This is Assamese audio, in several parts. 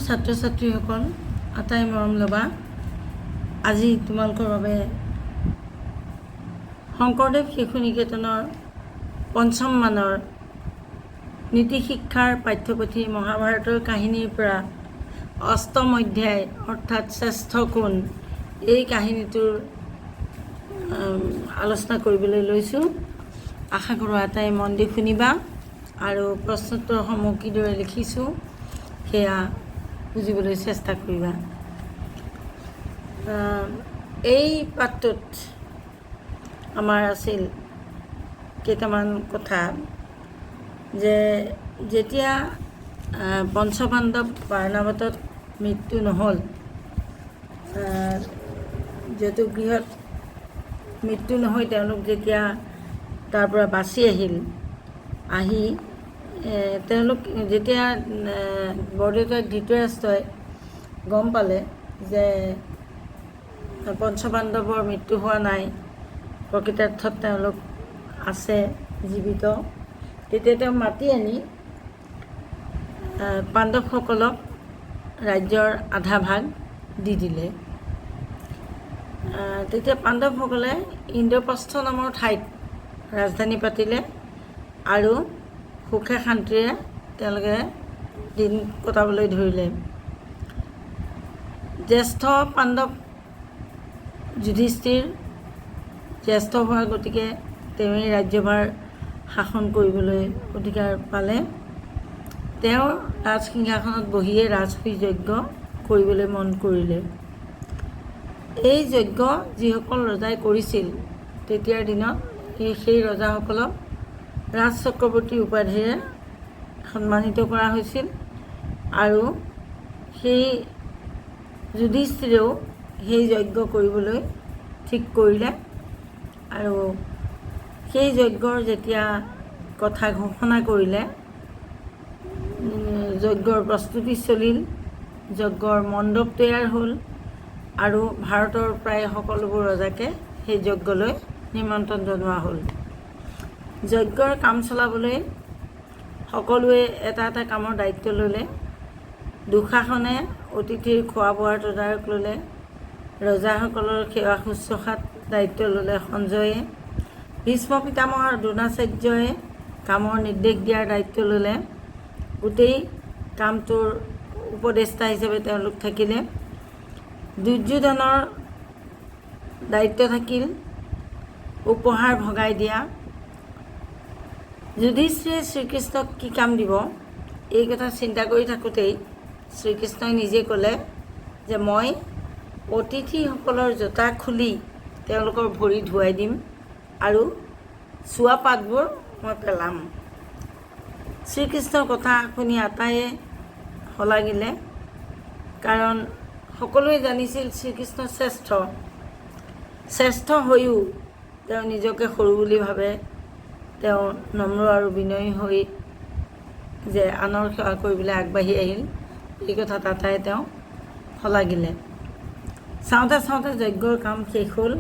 ছাত্ৰ ছাত্ৰীসকল আটাই মৰম ল'বা। আজি তোমালোকৰ বাবে শংকৰদেৱ শিশু নিকেতনৰ পঞ্চম মানৰ নীতি শিক্ষাৰ পাঠ্যপুথি মহাভাৰতৰ কাহিনীৰ পৰা অষ্টম অধ্যায় অৰ্থাৎ শ্ৰেষ্ঠ কোন এই কাহিনীটোৰ আলোচনা কৰিবলৈ লৈছোঁ। আশা কৰোঁ আটাই মন দি শুনিবা আৰু প্ৰশ্নোত্তৰসমূহ কিদৰে লিখিছোঁ সেয়া বুজিবলৈ চেষ্টা কৰিবা। এই পাঠটোত আমাৰ আছিল কেইটামান কথা যে যেতিয়া পঞ্চপাণ্ডৱ বাৰণাবতত মৃত্যু নহ'ল, জতুগৃহত মৃত্যু নহয়, তেওঁলোক যেতিয়া তাৰ পৰা বাচি আহি তেওঁলোক যেতিয়া বৰদেউতাক ধৃতৰাষ্ট্ৰই গম পালে যে পঞ্চপাণ্ডৱৰ মৃত্যু হোৱা নাই, প্ৰকৃতাৰ্থত তেওঁলোক আছে জীৱিত, তেতিয়া তেওঁ মাতি আনি পাণ্ডৱসকলক ৰাজ্যৰ আধা ভাগ দি দিলে। তেতিয়া পাণ্ডৱসকলে ইন্দ্ৰপ্ৰস্থ নামৰ ঠাইত ৰাজধানী পাতিলে আৰু সুখে শান্তিৰে তেওঁলোকে দিন কটাবলৈ ধৰিলে। জ্যেষ্ঠ পাণ্ডৱ যুধিষ্ঠিৰ জ্যেষ্ঠ হোৱাৰ গতিকে তেওঁৱেই ৰাজ্যভাৰ শাসন কৰিবলৈ অধিকাৰ পালে। তেওঁ ৰাজসিংহাসনত বহিয়ে ৰাজসুই যজ্ঞ কৰিবলৈ মন কৰিলে। এই যজ্ঞ যিসকল ৰজাই কৰিছিল তেতিয়াৰ দিনত সেই ৰজাসকলক ৰাজ চক্ৰৱৰ্তী উপাধিৰে সন্মানিত কৰা হৈছিল আৰু সেই যুধিষ্ঠিৰেও সেই যজ্ঞ কৰিবলৈ ঠিক কৰিলে আৰু সেই যজ্ঞৰ যেতিয়া কথা ঘোষণা কৰিলে, যজ্ঞৰ প্ৰস্তুতি চলিল, যজ্ঞৰ মণ্ডপ তৈয়াৰ হ'ল আৰু ভাৰতৰ প্ৰায় সকলোবোৰ ৰজাকে সেই যজ্ঞলৈ নিমন্ত্ৰণ জনোৱা হ'ল। যজ্ঞৰ কাম চলাবলৈ সকলোৱে এটা এটা কামৰ দায়িত্ব ল'লে। দুঃশাসনে অতিথিৰ খোৱা বোৱাৰ তদাৰক ল'লে, ৰজাসকলৰ সেৱা শুশ্ৰূষাত দায়িত্ব ল'লে সঞ্জয়ে, ভীষ্ম পিতামহ আৰু দ্ৰোণাচাৰ্যই কামৰ নিৰ্দেশ দিয়াৰ দায়িত্ব ল'লে, গোটেই কামটোৰ উপদেষ্টা হিচাপে তেওঁলোক থাকিলে। দুৰ্যোধনৰ দায়িত্ব থাকিল উপহাৰ ভগাই দিয়া। যুধিষ্ঠিৰে শ্ৰীকৃষ্ণক কি কাম দিব এই কথা চিন্তা কৰি থাকোঁতেই শ্ৰীকৃষ্ণই নিজে ক'লে যে মই অতিথিসকলৰ জোতা খুলি তেওঁলোকৰ ভৰি ধুৱাই দিম আৰু চোৱা পাতবোৰ মই পেলাম। শ্ৰীকৃষ্ণৰ কথা শুনি আটাইয়ে শলাগিলে, কাৰণ সকলোৱে জানিছিল শ্ৰীকৃষ্ণ শ্ৰেষ্ঠ হৈও তেওঁ নিজকে সৰু বুলি ভাবে। তেওঁ নম্ৰ আৰু বিনয়ী হৈ যে আনৰ সেৱা কৰিবলৈ আগবাঢ়ি আহিল, এই কথাত আটাইয়ে তেওঁ শলাগিলে। চাওঁতে চাওঁতে যজ্ঞৰ কাম শেষ হ'ল।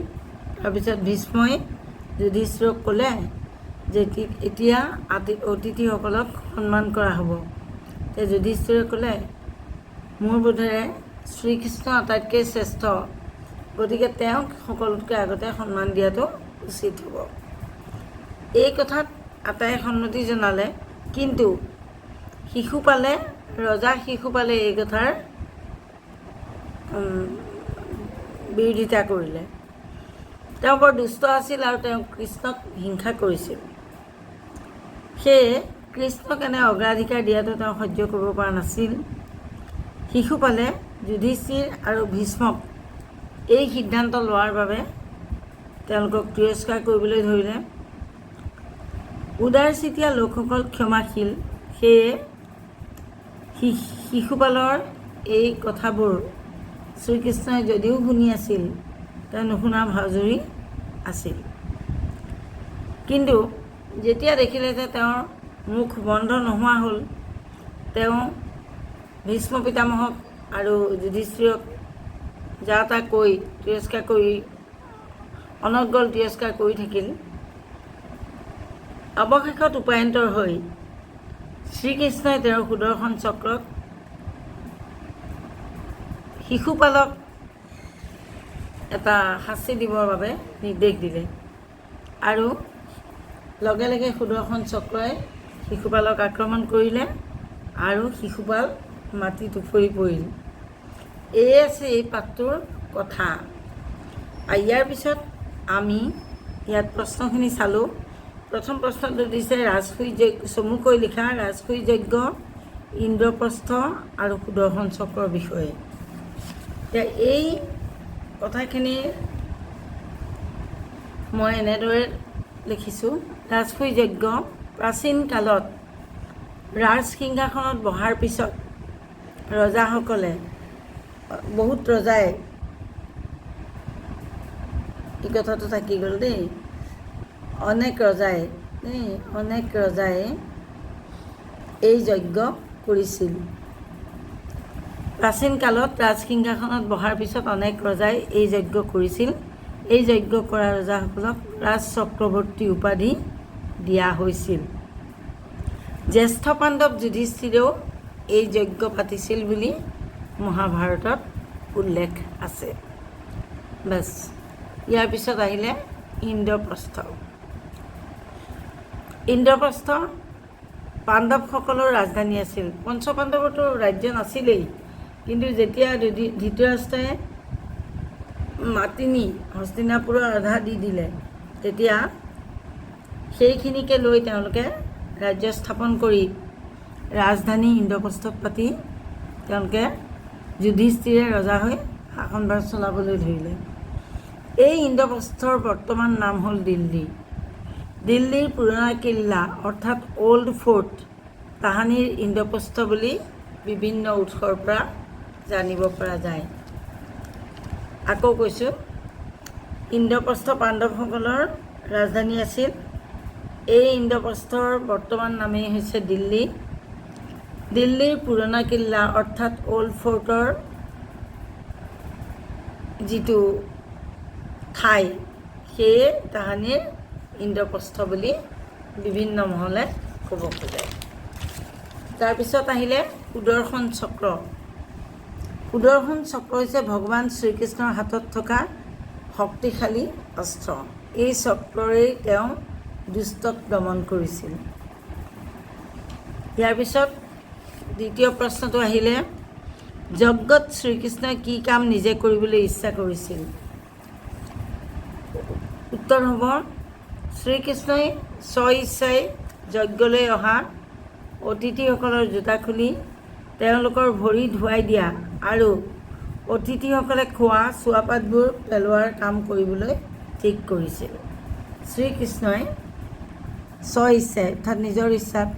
তাৰপিছত ভীষ্মই যুধিষ্ঠিৰক ক'লে যে এতিয়া অতিথিসকলক সন্মান কৰা হ'ব। তে যুধিষ্ঠিৰে ক'লে মোৰ বোধেৰে শ্ৰীকৃষ্ণ আটাইতকৈ শ্ৰেষ্ঠ, গতিকে তেওঁক সকলোতকৈ আগতে সন্মান দিয়াটো উচিত হ'ব। এই কথাত আটাইয়ে সন্মতি জনালে, কিন্তু ৰজা শিশুপালে এই কথাৰ বিৰোধিতা কৰিলে। তেওঁ বৰ দুষ্ট আছিল আৰু তেওঁ কৃষ্ণক হিংসা কৰিছিল। সেয়ে কৃষ্ণক এনে অগ্ৰাধিকাৰ দিয়াটো তেওঁ সহ্য কৰিব পৰা নাছিল। শিশুপালে যুধিষ্ঠিৰ আৰু ভীষ্মক এই সিদ্ধান্ত লোৱাৰ বাবে তেওঁলোকক তিৰস্কাৰ কৰিবলৈ ধৰিলে। উদাৰচিতীয়া লোকসকল ক্ষমাশীল, সেয়ে শিশুপালৰ এই কথাবোৰ শ্ৰীকৃষ্ণই যদিও শুনি আছিল, তেওঁ নুশুনা ভাওজুৰি আছিল। কিন্তু যেতিয়া দেখিলে যে তেওঁৰ মুখ বন্ধ নোহোৱা হ'ল, তেওঁ ভীষ্ম পিতামহক আৰু যুধিষ্ঠিৰক যা তা কৈ তিৰস্কাৰ কৰি অনৰ্গল তিৰস্কাৰ কৰি থাকিল। অৱশেষত উপায়ন্তৰ হৈ শ্ৰীকৃষ্ণই তেওঁৰ সুদৰ্শন চক্ৰক শিশুপালক এটা শাস্তি দিবৰ বাবে নিৰ্দেশ দিলে আৰু লগে লগে সুদৰ্শন চক্ৰই শিশুপালক আক্ৰমণ কৰিলে আৰু শিশুপাল মাটিত উফৰি পৰিল। এই আছে এই পাঠটোৰ কথা। আৰু ইয়াৰ পিছত আমি ইয়াত প্ৰশ্নখিনি চালোঁ। প্ৰথম প্ৰশ্নটো দিছে ৰাজসুই যজ্ঞ, চমুকৈ লিখা ৰাজসুই যজ্ঞ, ইন্দ্ৰপ্ৰস্থ আৰু সুদৰ্শন চক্ৰৰ বিষয়ে। এতিয়া এই কথাখিনি মই এনেদৰে লিখিছোঁ। ৰাজসুই যজ্ঞ প্ৰাচীন কালত ৰাজসিংহাসনত বহাৰ পিছত ৰজাসকলে, বহুত ৰজাই, এই কথাটো থাকি গ'ল দেই, অনেক ৰজাই এই যজ্ঞ কৰিছিল। প্ৰাচীন কালত ৰাজসিংহাসনত বহাৰ পিছত অনেক ৰজাই এই যজ্ঞ কৰিছিল। এই যজ্ঞ কৰা ৰজাসকলক ৰাজ চক্ৰৱৰ্তী উপাধি দিয়া হৈছিল। জ্যেষ্ঠ পাণ্ডৱ যুধিষ্ঠিৰেও এই যজ্ঞ পাতিছিল বুলি মহাভাৰতত উল্লেখ আছে। বাছ, ইয়াৰ পিছত আহিলে ইন্দ্ৰপ্ৰস্থ। ইন্দ্ৰপ্ৰস্থ পাণ্ডৱসকলৰ ৰাজধানী আছিল। পঞ্চপাণ্ডৱৰতো ৰাজ্য নাছিলেই, কিন্তু যেতিয়া ধৃতৰাষ্ট্ৰই মাতি নি হস্তিনাপুৰৰ আধা দি দিলে, তেতিয়া সেইখিনিকে লৈ তেওঁলোকে ৰাজ্য স্থাপন কৰি ৰাজধানী ইন্দ্ৰপ্ৰস্থত পাতি তেওঁলোকে যুধিষ্ঠিৰে ৰজা হৈ শাসনভাৰ চলাবলৈ ধৰিলে। এই ইন্দ্ৰপ্ৰস্থৰ বৰ্তমান নাম হ'ল দিল্লী। দিল্লীৰ পুৰণা কিল্লা অৰ্থাৎ অল্ড ফৰ্ট তাহানিৰ ইন্দ্ৰপ্ৰস্থ বুলি বিভিন্ন উৎসৰ পৰা জানিব পৰা যায়। আকৌ কৈছোঁ, ইন্দ্ৰপ্ৰস্থ পাণ্ডৱসকলৰ ৰাজধানী আছিল। এই ইন্দ্ৰপ্ৰস্থৰ বৰ্তমান নামেই হৈছে দিল্লী। দিল্লীৰ পুৰণা কিল্লা অৰ্থাৎ অল্ড ফৰ্টৰ যিটো ঠাই, সেয়ে তাহানিৰ ইন্দ্ৰপ্ৰস্থ বুলি বিভিন্ন মহলে ক'ব খোজে। তাৰপিছত আহিলে সুদৰ্শন চক্ৰ। সুদৰ্শন চক্ৰ হৈছে ভগৱান শ্ৰীকৃষ্ণৰ হাতত থকা শক্তিশালী অস্ত্ৰ। এই চক্ৰৰেই তেওঁ দুষ্টক দমন কৰিছিল। ইয়াৰ পিছত দ্বিতীয় প্ৰশ্নটো আহিলে, যজ্ঞত শ্ৰীকৃষ্ণই কি কাম নিজে কৰিবলৈ ইচ্ছা কৰিছিল? উত্তৰ হ'ব, শ্ৰীকৃষ্ণই স্বইচ্ছাই যজ্ঞলৈ অহা অতিথিসকলৰ জোতা খুলি তেওঁলোকৰ ভৰি ধুৱাই দিয়া আৰু অতিথিসকলে খোৱা চুৱাপাতবোৰ পেলোৱাৰ কাম কৰিবলৈ ঠিক কৰিছিল। শ্ৰীকৃষ্ণই স্বইচ্ছাই অৰ্থাৎ নিজৰ ইচ্ছাত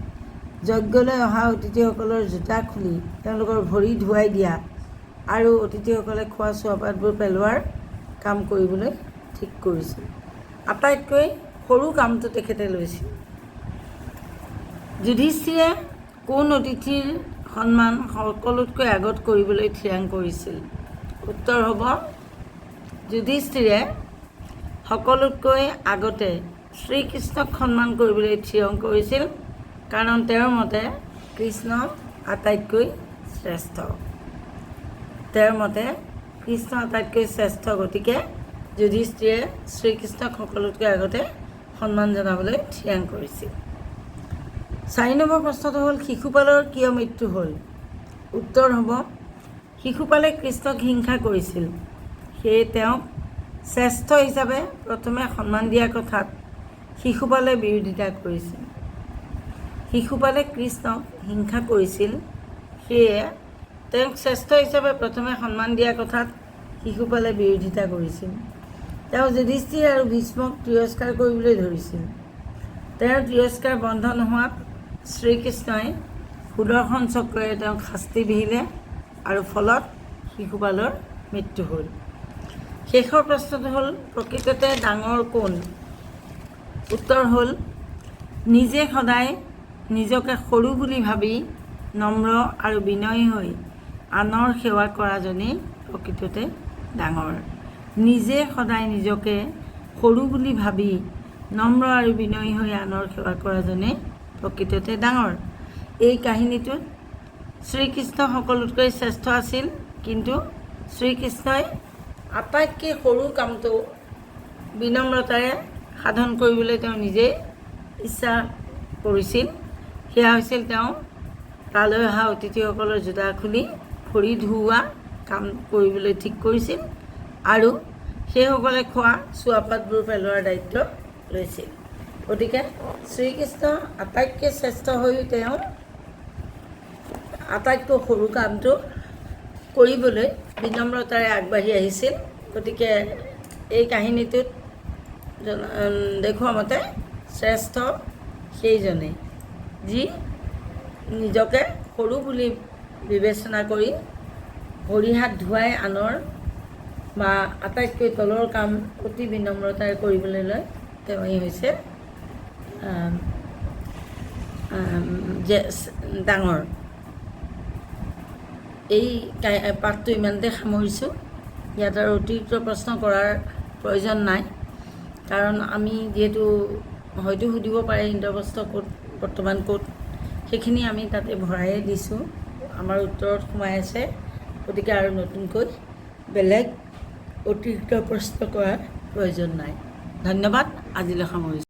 যজ্ঞলৈ অহা অতিথিসকলৰ জোতা খুলি তেওঁলোকৰ ভৰি ধুৱাই দিয়া আৰু অতিথিসকলে খোৱা চুৱাপাতবোৰ পেলোৱাৰ কাম কৰিবলৈ ঠিক কৰিছিল। আটাইতকৈ সৰু কামটো তেখেতে লৈছিল। যুধিষ্ঠিৰে কোন অতিথিৰ সন্মান সকলোতকৈ আগত কৰিবলৈ থিৰাং কৰিছিল? উত্তৰ হ'ব, যুধিষ্ঠিৰে সকলোতকৈ আগতে শ্ৰীকৃষ্ণক সন্মান কৰিবলৈ থিৰাং কৰিছিল, কাৰণ তেওঁৰ মতে কৃষ্ণ আটাইতকৈ শ্ৰেষ্ঠ। তেওঁৰ মতে কৃষ্ণ আটাইতকৈ শ্ৰেষ্ঠ, গতিকে যুধিষ্ঠিৰে শ্ৰীকৃষ্ণক সকলোতকৈ আগতে সন্মান জনাবলৈ থিৰাং কৰিছিল। 4 নম্বৰ প্ৰশ্নটো হ'ল, শিশুপালৰ কিয় মৃত্যু হ'ল? উত্তৰ হ'ব, শিশুপালে কৃষ্ণক হিংসা কৰিছিল, সেয়ে তেওঁক শ্ৰেষ্ঠ হিচাপে প্ৰথমে সন্মান দিয়াৰ কথাত শিশুপালে বিৰোধিতা কৰিছিল। শিশুপালে কৃষ্ণক হিংসা কৰিছিল, সেয়ে তেওঁক শ্ৰেষ্ঠ হিচাপে প্ৰথমে সন্মান দিয়াৰ কথাত শিশুপালে বিৰোধিতা কৰিছিল। তেওঁ যুধিষ্ঠিৰ আৰু ভীষ্মক তিৰস্কাৰ কৰিবলৈ ধৰিছিল। তেওঁৰ তিৰস্কাৰ বন্ধ নোহোৱাত শ্ৰীকৃষ্ণই সুদৰ্শন চক্ৰৰে তেওঁক শাস্তি বিহিলে আৰু ফলত শিশুপালৰ মৃত্যু হ'ল। শেষৰ প্ৰশ্নটো হ'ল, প্ৰকৃততে ডাঙৰ কোন? উত্তৰ হ'ল, নিজে সদায় নিজকে সৰু বুলি ভাবি নম্ৰ আৰু বিনয়ী হৈ আনৰ সেৱা কৰাজনেই প্ৰকৃততে ডাঙৰ। নিজে সদায় নিজকে সৰু বুলি ভাবি নম্ৰ আৰু বিনয়ী হৈ আনৰ সেৱা কৰাজনেই প্ৰকৃততে ডাঙৰ। এই কাহিনীটোত শ্ৰীকৃষ্ণ সকলোতকৈ শ্ৰেষ্ঠ আছিল, কিন্তু শ্ৰীকৃষ্ণই আটাইতকৈ সৰু কামটো বিনম্ৰতাৰে সাধন কৰিবলৈ তেওঁ নিজেই ইচ্ছা কৰিছিল। সেয়া হৈছিল তেওঁ তালৈ অহা অতিথিসকলৰ জোতা খুলি ভৰি ধুওৱা কাম কৰিবলৈ ঠিক কৰিছিল আৰু সেইসকলে খোৱা চুৱাপাতবোৰ পেলোৱাৰ দায়িত্ব লৈছিল। গতিকে শ্ৰীকৃষ্ণ আটাইতকৈ শ্ৰেষ্ঠ হৈও তেওঁ আটাইতকৈ সৰু কামটো কৰিবলৈ বিনম্ৰতাৰে আগবাঢ়ি আহিছিল। গতিকে এই কাহিনীটোত দেখুওৱা মতে শ্ৰেষ্ঠ সেইজনেই যি নিজকে সৰু বুলি বিবেচনা কৰি ভৰি হাত ধুৱাই আনৰ বা আটাইতকৈ তলৰ কাম অতি বিনম্ৰতাৰে কৰিবলৈ লয়। তেওঁৱেই হৈছে ডাঙৰ। এই পাঠটো ইমানতে সামৰিছোঁ। ইয়াত আৰু অতিৰিক্ত প্ৰশ্ন কৰাৰ প্ৰয়োজন নাই, কাৰণ আমি যিহেতু হয়তো সুধিব পাৰে ইন্দ্ৰপ্ৰস্থ ক'ত, বৰ্তমান ক'ত, সেইখিনি আমি তাতে ভৰায়ে দিছোঁ, আমাৰ উত্তৰত সোমাই আছে। গতিকে আৰু নতুনকৈ বেলেগ অতিৰিক্ত প্ৰশ্ন কৰাৰ প্ৰয়োজন নাই। ধন্যবাদ। আজিলৈ সামৰিছোঁ।